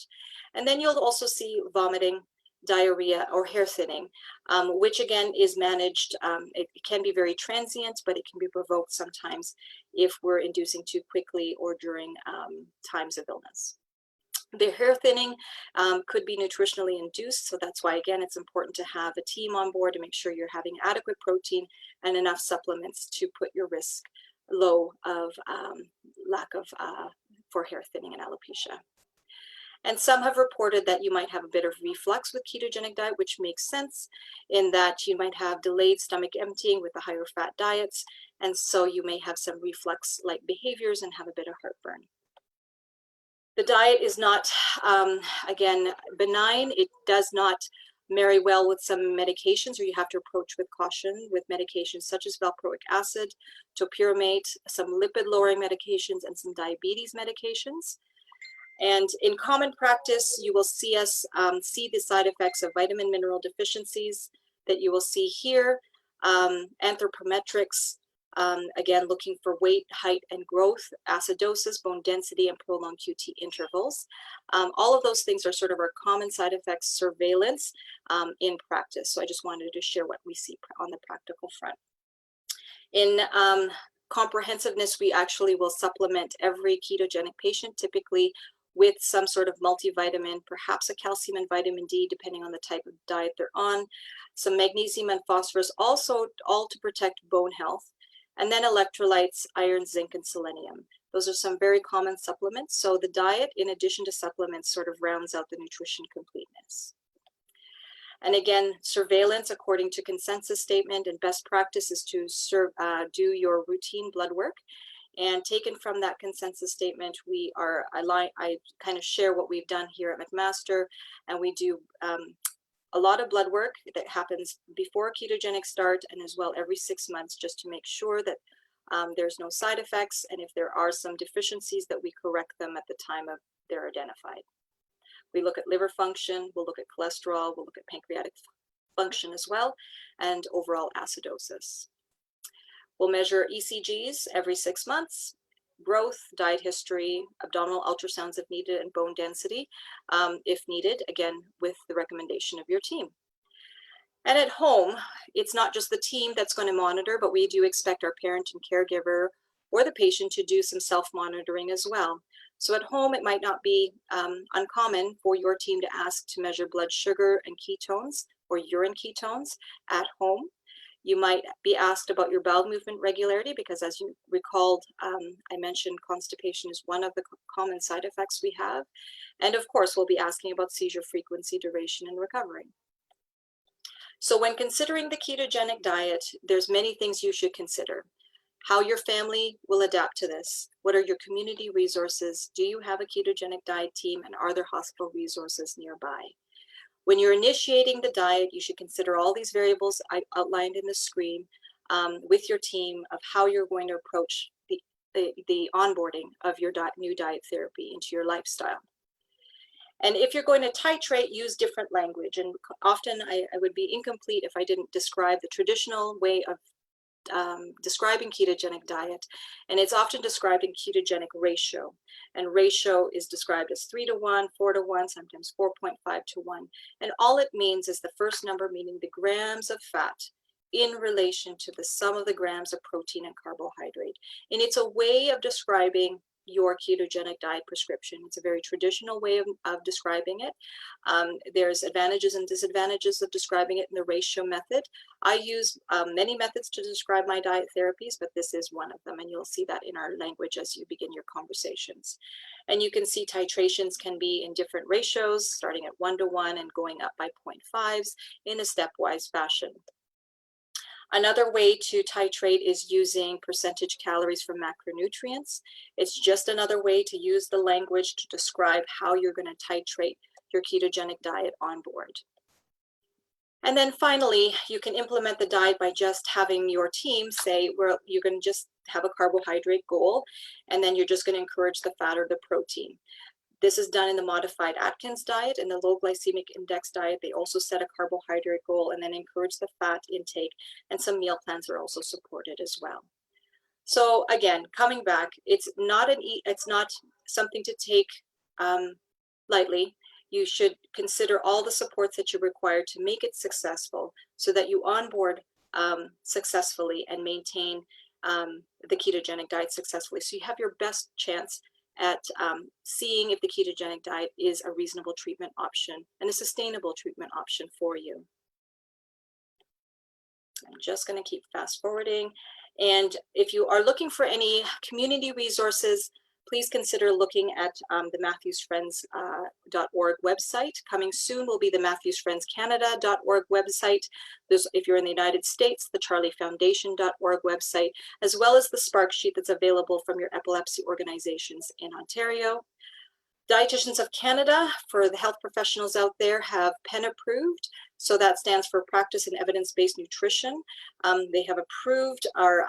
Speaker 2: And then you'll also see vomiting, diarrhea, or hair thinning, which again is managed. It can be very transient, but it can be provoked sometimes if we're inducing too quickly or during times of illness. The hair thinning could be nutritionally induced, so that's why, again, it's important to have a team on board to make sure you're having adequate protein and enough supplements to put your risk low of lack of for hair thinning and alopecia. And some have reported that you might have a bit of reflux with ketogenic diet, which makes sense in that you might have delayed stomach emptying with the higher fat diets, and so you may have some reflux-like behaviors and have a bit of heartburn. The diet is not, again, benign. It does not marry well with some medications, or you have to approach with caution with medications such as valproic acid, topiramate, some lipid-lowering medications, and some diabetes medications. And in common practice, you will see us see the side effects of vitamin mineral deficiencies that you will see here, anthropometrics, again, looking for weight, height, and growth, acidosis, bone density, and prolonged QT intervals. All of those things are sort of our common side effects surveillance in practice. So I just wanted to share what we see on the practical front. In comprehensiveness, we actually will supplement every ketogenic patient, typically with some sort of multivitamin, perhaps a calcium and vitamin D, depending on the type of diet they're on, some magnesium and phosphorus, also all to protect bone health. And then electrolytes, iron, zinc, and selenium. Those are some very common supplements. So the diet, in addition to supplements, sort of rounds out the nutrition completeness. And again, surveillance according to consensus statement and best practice is to do your routine blood work. And taken from that consensus statement, I kind of share what we've done here at McMaster, and we do a lot of blood work that happens before a ketogenic start and as well every 6 months, just to make sure that there's no side effects, and if there are some deficiencies that we correct them at the time of they're identified. We look at liver function, we'll look at cholesterol, we'll look at pancreatic function as well, and overall acidosis. We'll measure ECGs every 6 months, growth, diet history, abdominal ultrasounds if needed, and bone density if needed, again, with the recommendation of your team. And at home, it's not just the team that's going to monitor, but we do expect our parent and caregiver or the patient to do some self-monitoring as well. So at home, it might not be uncommon for your team to ask to measure blood sugar and ketones or urine ketones at home. You might be asked about your bowel movement regularity because, as you recalled, I mentioned constipation is one of the common side effects we have. And of course, we'll be asking about seizure frequency, duration, and recovery. So when considering the ketogenic diet, there's many things you should consider. How your family will adapt to this. What are your community resources? Do you have a ketogenic diet team, and are there hospital resources nearby? When you're initiating the diet, you should consider all these variables I outlined in the screen with your team of how you're going to approach the onboarding of your new diet therapy into your lifestyle. And if you're going to titrate, use different language. And often I would be incomplete if I didn't describe the traditional way of describing ketogenic diet, and it's often described in ketogenic ratio, and ratio is described as 3:1, 4:1, sometimes 4.5:1, and all it means is the first number meaning the grams of fat in relation to the sum of the grams of protein and carbohydrate. And it's a way of describing your ketogenic diet prescription. It's a very traditional way of describing it. There's advantages and disadvantages of describing it in the ratio method. I use many methods to describe my diet therapies, but this is one of them, and you'll see that in our language as you begin your conversations. And you can see titrations can be in different ratios, starting at 1:1 and going up by 0.5s in a stepwise fashion. Another way to titrate is using percentage calories from macronutrients. It's just another way to use the language to describe how you're going to titrate your ketogenic diet on board. And then finally, you can implement the diet by just having your team say, well, you're going to just have a carbohydrate goal, and then you're just going to encourage the fat or the protein. This is done in the modified Atkins diet and the low glycemic index diet. They also set a carbohydrate goal and then encourage the fat intake, and some meal plans are also supported as well. So again, coming back, it's not something to take lightly. You should consider all the supports that you require to make it successful so that you onboard successfully and maintain the ketogenic diet successfully. So you have your best chance at seeing if the ketogenic diet is a reasonable treatment option and a sustainable treatment option for you. I'm just going to keep fast forwarding. And if you are looking for any community resources, please consider looking at the MatthewsFriends.org website. Coming soon will be the MatthewsFriendsCanada.org website. There's, if you're in the United States, the CharlieFoundation.org website, as well as the Spark sheet that's available from your epilepsy organizations in Ontario. Dietitians of Canada, for the health professionals out there, have PEN approved. So that stands for Practice in Evidence-Based Nutrition. They have approved our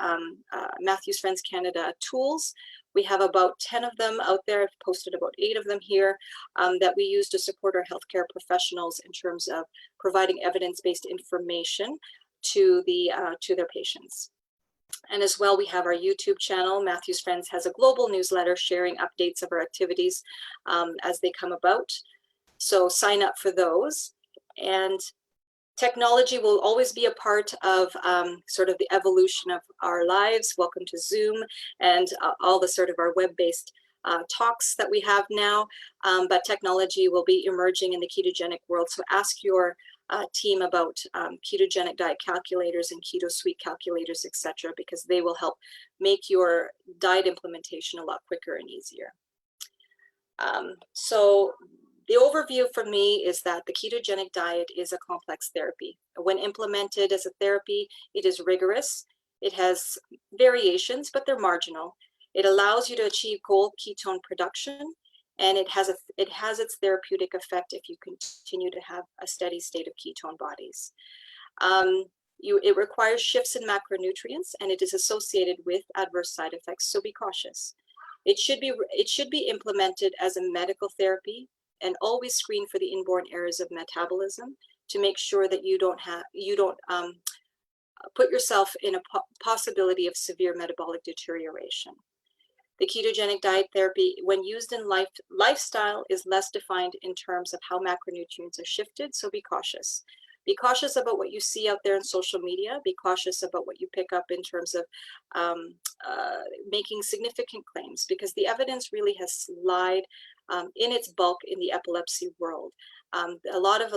Speaker 2: Matthews Friends Canada tools. We have about 10 of them out there. I've posted about 8 of them here that we use to support our healthcare professionals in terms of providing evidence-based information to their patients. And as well, we have our YouTube channel. Matthew's Friends has a global newsletter sharing updates of our activities as they come about. So sign up for those. And technology will always be a part of sort of the evolution of our lives. Welcome to Zoom and all the sort of our web-based talks that we have now. But technology will be emerging in the ketogenic world. So ask your team about ketogenic diet calculators and keto sweet calculators, etc., because they will help make your diet implementation a lot quicker and easier. So The overview for me is that the ketogenic diet is a complex therapy. When implemented as a therapy, it is rigorous. It has variations, but they're marginal. It allows you to achieve goal ketone production, and it has its therapeutic effect if you continue to have a steady state of ketone bodies. It requires shifts in macronutrients, and it is associated with adverse side effects, so be cautious. It should be implemented as a medical therapy, and always screen for the inborn errors of metabolism to make sure that you don't put yourself in a possibility of severe metabolic deterioration. The ketogenic diet therapy, when used in lifestyle, is less defined in terms of how macronutrients are shifted, so be cautious. Be cautious about what you see out there in social media. Be cautious about what you pick up in terms of making significant claims, because the evidence really has lied in its bulk in the epilepsy world. A lot of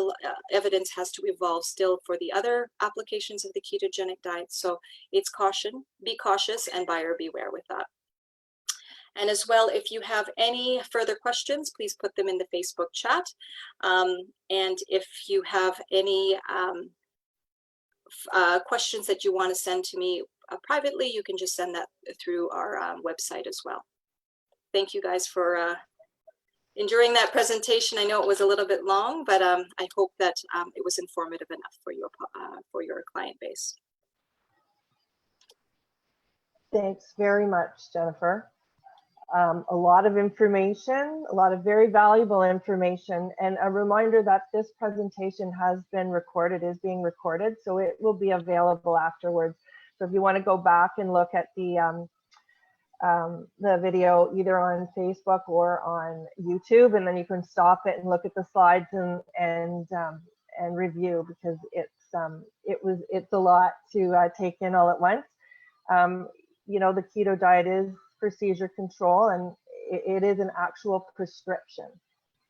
Speaker 2: evidence has to evolve still for the other applications of the ketogenic diet. So it's caution, be cautious, and buyer beware with that. And as well, if you have any further questions, please put them in the Facebook chat. And if you have any questions that you want to send to me privately, you can just send that through our website as well. Thank you guys for enduring that presentation. I know it was a little bit long, but I hope that it was informative enough for your client base.
Speaker 1: Thanks very much, Jennifer. A lot of information, a lot of very valuable information, and a reminder that this presentation has been recorded, is being recorded, so it will be available afterwards. So if you want to go back and look at the video either on Facebook or on YouTube, and then you can stop it and look at the slides and review, because it's a lot to take in all at once. You know, the keto diet is for seizure control, and it is an actual prescription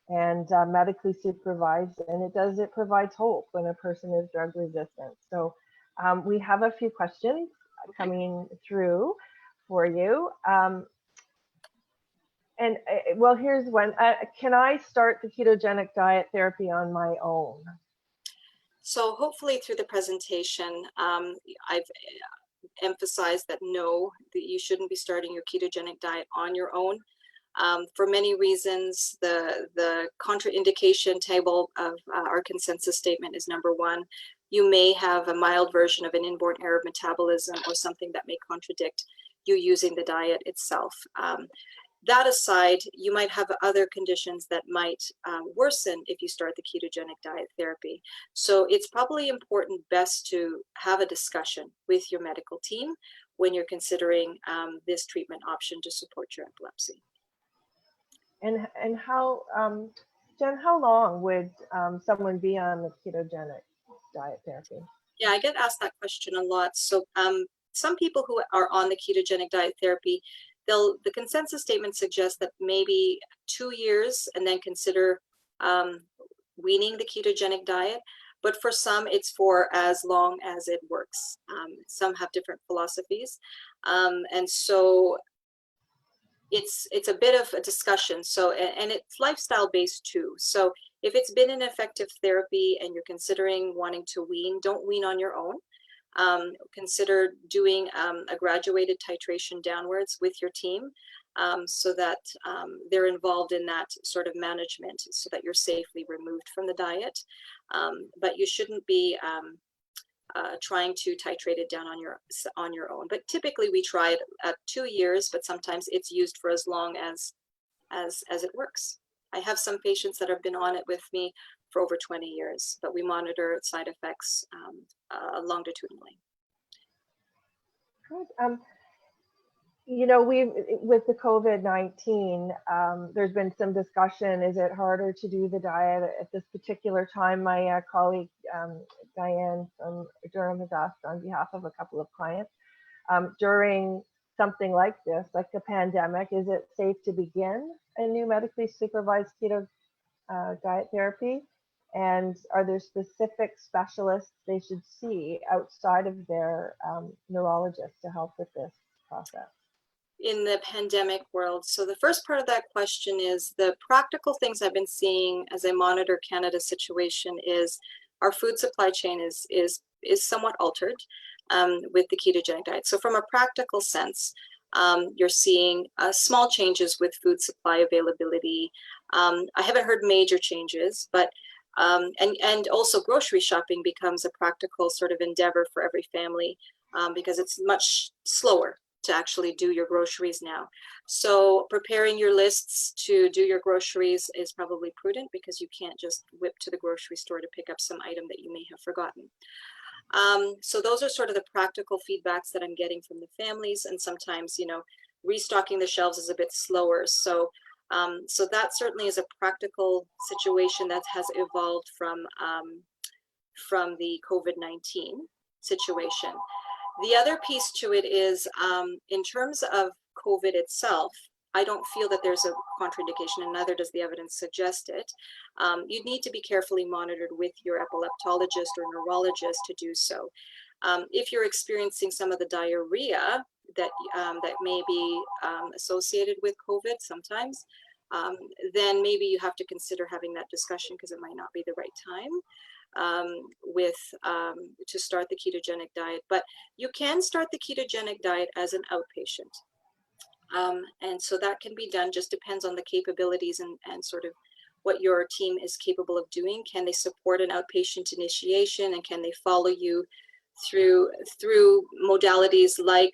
Speaker 1: and medically supervised, and it provides hope when a person is drug resistant. So we have a few questions coming through for you. Well, here's one. Can I start the ketogenic diet therapy on my own?
Speaker 2: So hopefully through the presentation, I've emphasized that no, that you shouldn't be starting your ketogenic diet on your own. For many reasons, the contraindication table of our consensus statement is number one. You may have a mild version of an inborn error of metabolism or something that may contradict you using the diet itself. That aside, you might have other conditions that might worsen if you start the ketogenic diet therapy. So it's probably important best to have a discussion with your medical team when you're considering this treatment option to support your epilepsy.
Speaker 1: And how, Jen, how long would someone be on the ketogenic diet therapy?
Speaker 2: Yeah, I get asked that question a lot. So some people who are on the ketogenic diet therapy, the consensus statement suggests that maybe 2 years and then consider weaning the ketogenic diet. But for some, it's for as long as it works. Some have different philosophies. And so it's a bit of a discussion. So, and it's lifestyle based too. So if it's been an effective therapy and you're considering wanting to wean, don't wean on your own. Consider doing a graduated titration downwards with your team so that they're involved in that sort of management so that you're safely removed from the diet. But you shouldn't be trying to titrate it down on your own. But typically we try it at 2 years, but sometimes it's used for as long as it works. I have some patients that have been on it with me for over 20 years, but we monitor side effects longitudinally.
Speaker 1: Good. You know, with the COVID-19, there's been some discussion. Is it harder to do the diet at this particular time? My colleague, Diane from Durham, has asked on behalf of a couple of clients. During something like this, like the pandemic, is it safe to begin a new medically supervised keto diet therapy? And are there specific specialists they should see outside of their neurologist to help with this process?
Speaker 2: in the pandemic world. So the first part of that question is the practical things I've been seeing as I monitor Canada's situation is our food supply chain is somewhat altered with the ketogenic diet. So from a practical sense, you're seeing small changes with food supply availability. I haven't heard major changes, but and also grocery shopping becomes a practical sort of endeavor for every family because it's much slower to actually do your groceries now. So preparing your lists to do your groceries is probably prudent because you can't just whip to the grocery store to pick up some item that you may have forgotten. So those are sort of the practical feedbacks that I'm getting from the families, and sometimes, you know, restocking the shelves is a bit slower. So so that certainly is a practical situation that has evolved from the COVID-19 situation. The other piece to it is in terms of COVID itself, I don't feel that there's a contraindication, and neither does the evidence suggest it. You'd need to be carefully monitored with your epileptologist or neurologist to do so. If you're experiencing some of the diarrhea that may be associated with COVID sometimes, then maybe you have to consider having that discussion because it might not be the right time to start the ketogenic diet. But you can start the ketogenic diet as an outpatient. And so that can be done, just depends on the capabilities and sort of what your team is capable of doing. Can they support an outpatient initiation, and can they follow you through modalities like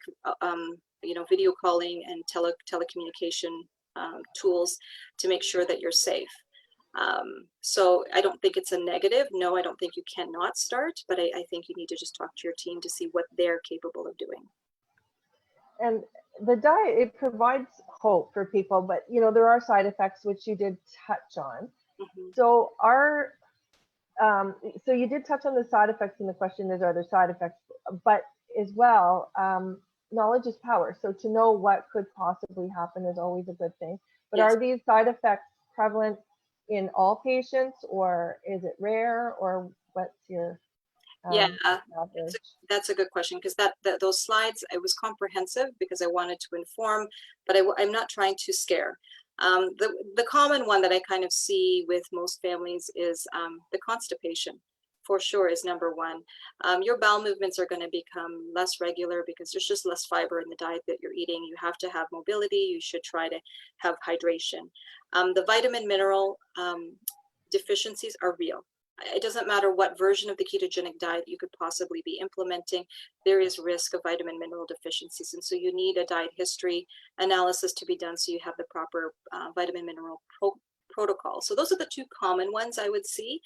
Speaker 2: you know, video calling and telecommunication tools to make sure that you're safe. So I don't think it's a negative. No, I don't think you cannot start, but I think you need to just talk to your team to see what they're capable of doing.
Speaker 1: And the diet, it provides hope for people, but you know, there are side effects which you did touch on.
Speaker 2: Mm-hmm.
Speaker 1: So so you did touch on the side effects in the question, are there side effects, but as well, knowledge is power. So to know what could possibly happen is always a good thing. But
Speaker 2: Yes.
Speaker 1: Are these side effects prevalent in all patients, or is it rare, or what's your average?
Speaker 2: That's a good question, because those slides, it was comprehensive because I wanted to inform, but I'm not trying to scare. The common one that I kind of see with most families is the constipation, for sure, is number one. Your bowel movements are going to become less regular because there's just less fiber in the diet that you're eating. You have to have mobility. You should try to have hydration. The vitamin mineral deficiencies are real. It doesn't matter what version of the ketogenic diet you could possibly be implementing, there is risk of vitamin mineral deficiencies. And so you need a diet history analysis to be done so you have the proper vitamin mineral protocol. So those are the two common ones I would see.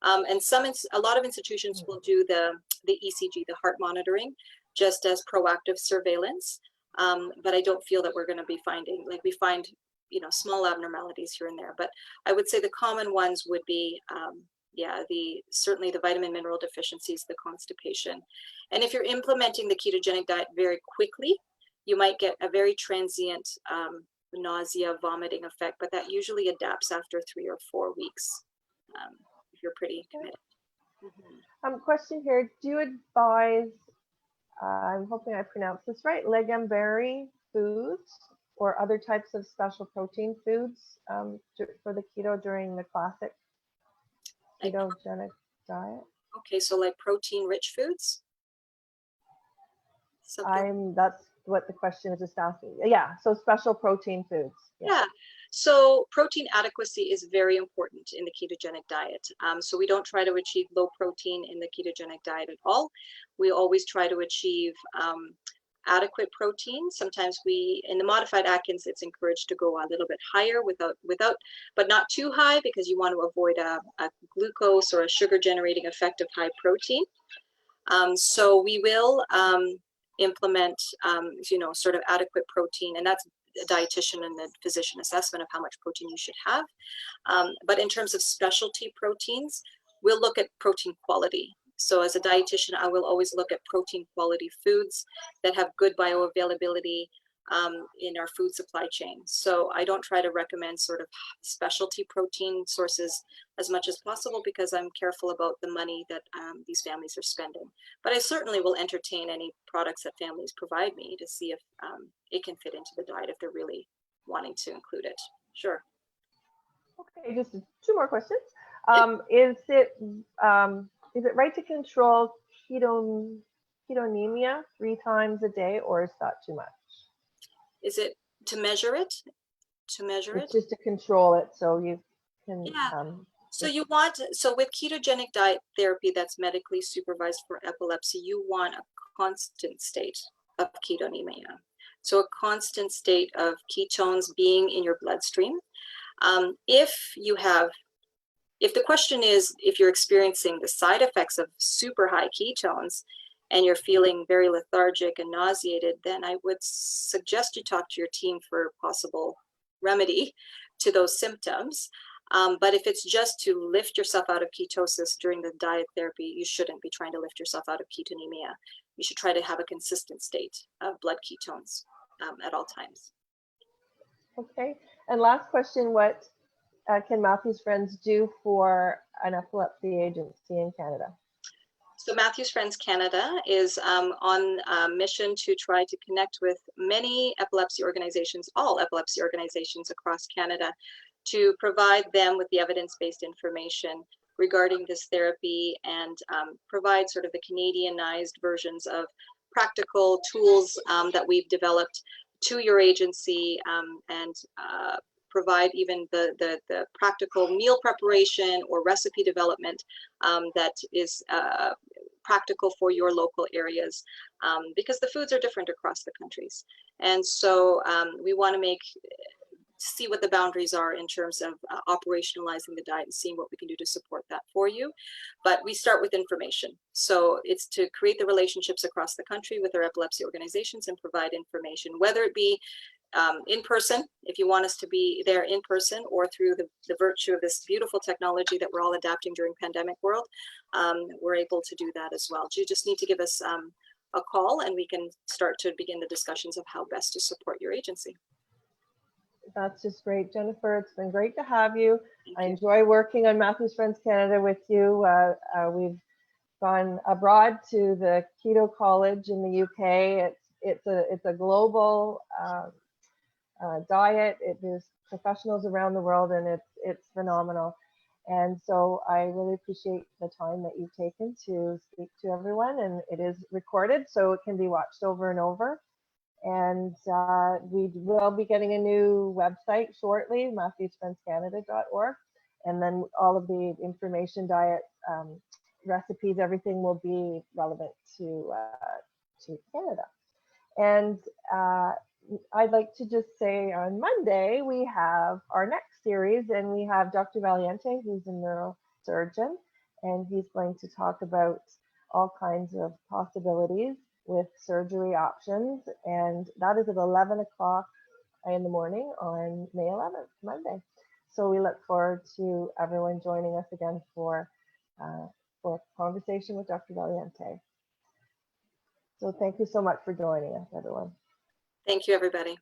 Speaker 2: And a lot of institutions will do the ECG, the heart monitoring, just as proactive surveillance. But I don't feel that we're going to be finding, like we find, you know, small abnormalities here and there. But I would say the common ones would be certainly the vitamin mineral deficiencies, the constipation. And if you're implementing the ketogenic diet very quickly, you might get a very transient nausea, vomiting effect, but that usually adapts after 3 or 4 weeks if you're pretty committed. Mm-hmm.
Speaker 1: Question here, do you advise, I'm hoping I pronounced this right, legume-berry foods or other types of special protein foods for the keto during the classic ketogenic diet? Okay,
Speaker 2: so like protein-rich foods?
Speaker 1: That's what the question is just asking. Yeah, so special protein foods.
Speaker 2: Yeah. So protein adequacy is very important in the ketogenic diet. So we don't try to achieve low protein in the ketogenic diet at all. We always try to achieve adequate protein. Sometimes in the modified Atkins, it's encouraged to go a little bit higher but not too high, because you want to avoid a glucose or a sugar generating effect of high protein. So we will implement, sort of adequate protein, and that's a dietitian and the physician assessment of how much protein you should have. But in terms of specialty proteins, we'll look at protein quality. So as a dietitian, I will always look at protein quality foods that have good bioavailability, in our food supply chain. So I don't try to recommend sort of specialty protein sources as much as possible because I'm careful about the money that these families are spending. But I certainly will entertain any products that families provide me to see if it can fit into the diet if they're really wanting to include it. Sure.
Speaker 1: Okay, just two more questions. Is it right to control ketonemia 3 times a day, or is that too much?
Speaker 2: Is it to measure it? To measure
Speaker 1: It's
Speaker 2: it?
Speaker 1: just to control it, so you can.
Speaker 2: Yeah. So with ketogenic diet therapy that's medically supervised for epilepsy, you want a constant state of ketonemia. So a constant state of ketones being in your bloodstream. If the question is if you're experiencing the side effects of super high ketones and you're feeling very lethargic and nauseated, then I would suggest you talk to your team for possible remedy to those symptoms. But if it's just to lift yourself out of ketosis during the diet therapy, you shouldn't be trying to lift yourself out of ketonemia. You should try to have a consistent state of blood ketones at all times.
Speaker 1: Okay, and last question, what can Matthew's Friends do for an epilepsy agency in Canada?
Speaker 2: So Matthew's Friends Canada is on a mission to try to connect with many epilepsy organizations, all epilepsy organizations across Canada, to provide them with the evidence-based information regarding this therapy and provide sort of the Canadianized versions of practical tools that we've developed to your agency and provide even the practical meal preparation or recipe development that is practical for your local areas because the foods are different across the countries. And so we want to see what the boundaries are in terms of operationalizing the diet and seeing what we can do to support that for you. But we start with information. So it's to create the relationships across the country with our epilepsy organizations and provide information, whether it be in person, if you want us to be there in person, or through the virtue of this beautiful technology that we're all adapting during pandemic world, we're able to do that as well. You just need to give us a call and we can start to begin the discussions of how best to support your agency.
Speaker 1: That's just great, Jennifer. It's been great to have you. I enjoy working on Matthew's Friends Canada with you. We've gone abroad to the Keto College in the UK. It's a global diet. There's professionals around the world, and it's phenomenal. And so I really appreciate the time that you've taken to speak to everyone. And it is recorded, so it can be watched over and over. And we will be getting a new website shortly, matthewsfriendscanada.org. And then all of the information, diet, recipes, everything will be relevant to Canada. And I'd like to just say on Monday, we have our next series, and we have Dr. Valiente, who's a neurosurgeon, and he's going to talk about all kinds of possibilities with surgery options. And that is at 11 o'clock in the morning on May 11th, Monday. So we look forward to everyone joining us again for a conversation with Dr. Valiente. So thank you so much for joining us, everyone.
Speaker 2: Thank you, everybody.